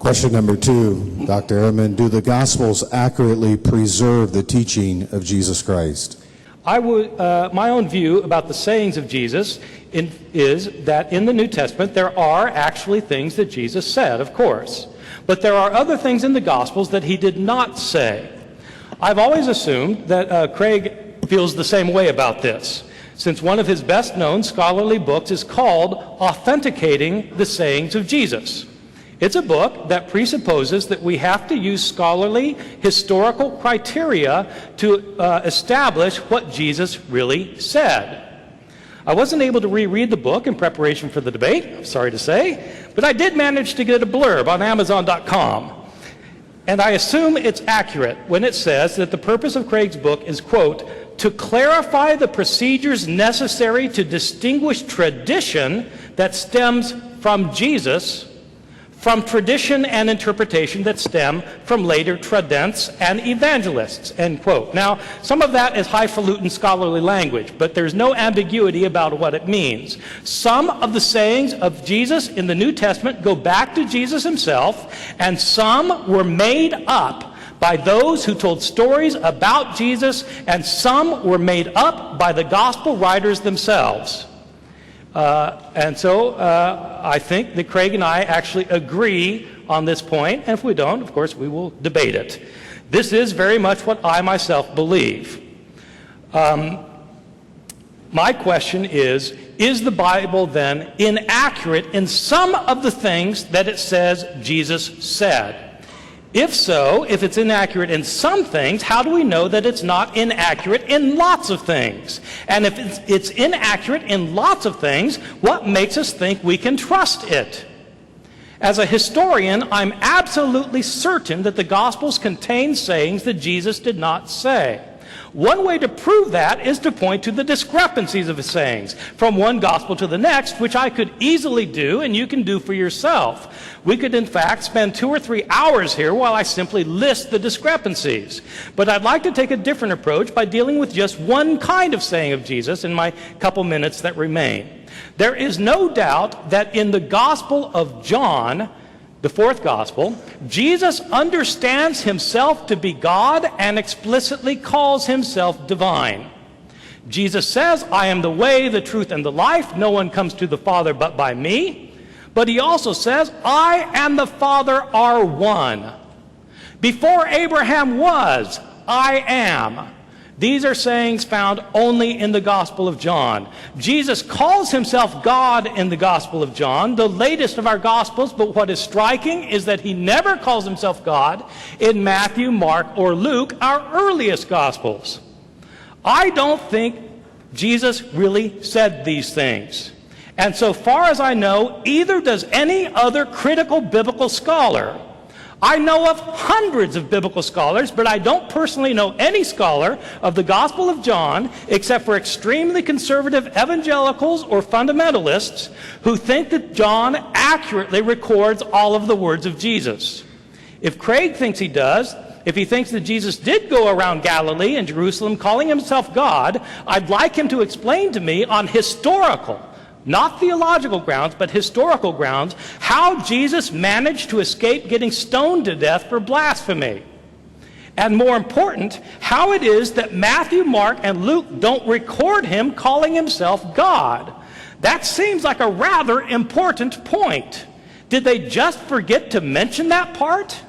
Question number 2, Dr. Ehrman, do the Gospels accurately preserve the teaching of Jesus Christ? My own view about the sayings of Jesus is that in the New Testament there are actually things that Jesus said, of course. But there are other things in the Gospels that he did not say. I've always assumed that Craig feels the same way about this, since one of his best-known scholarly books is called Authenticating the Sayings of Jesus. It's a book that presupposes that we have to use scholarly, historical criteria to establish what Jesus really said. I wasn't able to reread the book in preparation for the debate, I'm sorry to say, but I did manage to get a blurb on Amazon.com. And I assume it's accurate when it says that the purpose of Craig's book is, quote, to clarify the procedures necessary to distinguish tradition that stems from Jesus from tradition and interpretation that stem from later tradents and evangelists, end quote. Now, some of that is highfalutin scholarly language, but there's no ambiguity about what it means. Some of the sayings of Jesus in the New Testament go back to Jesus himself, and some were made up by those who told stories about Jesus, and some were made up by the gospel writers themselves. And so I think that Craig and I actually agree on this point, and if we don't, of course, we will debate it. This is very much what I myself believe. My question is the Bible then inaccurate in some of the things that it says Jesus said? If so, if it's inaccurate in some things, how do we know that it's not inaccurate in lots of things? And if it's inaccurate in lots of things, what makes us think we can trust it? As a historian, I'm absolutely certain that the Gospels contain sayings that Jesus did not say. One way to prove that is to point to the discrepancies of his sayings from one gospel to the next, which I could easily do and you can do for yourself. We could, in fact, spend 2 or 3 hours here while I simply list the discrepancies. But I'd like to take a different approach by dealing with just one kind of saying of Jesus in my couple minutes that remain. There is no doubt that in the Gospel of John, the 4th Gospel, Jesus understands himself to be God and explicitly calls himself divine. Jesus says, I am the way, the truth, and the life. No one comes to the Father but by me. But he also says, I and the Father are one. Before Abraham was, I am. These are sayings found only in the Gospel of John. Jesus calls himself God in the Gospel of John, the latest of our Gospels, but what is striking is that he never calls himself God in Matthew, Mark, or Luke, our earliest Gospels. I don't think Jesus really said these things. And so far as I know, either does any other critical biblical scholar. I know of hundreds of biblical scholars, but I don't personally know any scholar of the Gospel of John, except for extremely conservative evangelicals or fundamentalists, who think that John accurately records all of the words of Jesus. If Craig thinks he does, if he thinks that Jesus did go around Galilee and Jerusalem calling himself God, I'd like him to explain to me on historical, not theological grounds, but historical grounds, how Jesus managed to escape getting stoned to death for blasphemy. And more important, how it is that Matthew, Mark, and Luke don't record him calling himself God. That seems like a rather important point. Did they just forget to mention that part?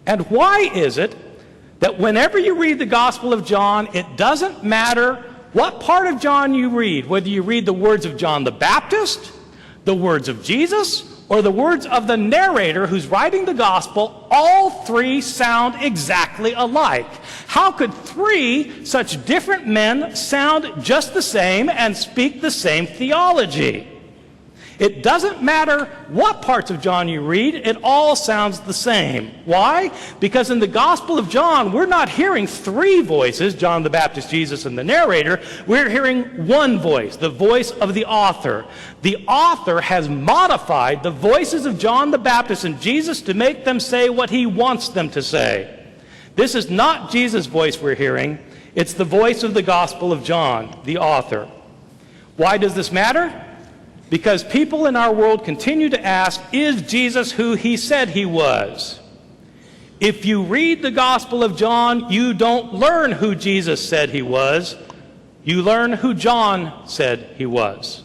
And why is it that whenever you read the Gospel of John, it doesn't matter what part of John you read, whether you read the words of John the Baptist, the words of Jesus, or the words of the narrator who's writing the gospel, all three sound exactly alike. How could 3 such different men sound just the same and speak the same theology? It doesn't matter what parts of John you read, it all sounds the same. Why? Because in the Gospel of John, we're not hearing 3 voices, John the Baptist, Jesus, and the narrator. We're hearing one voice, the voice of the author. The author has modified the voices of John the Baptist and Jesus to make them say what he wants them to say. This is not Jesus' voice we're hearing. It's the voice of the Gospel of John, the author. Why does this matter? Because people in our world continue to ask, is Jesus who he said he was? If you read the Gospel of John, you don't learn who Jesus said he was. You learn who John said he was.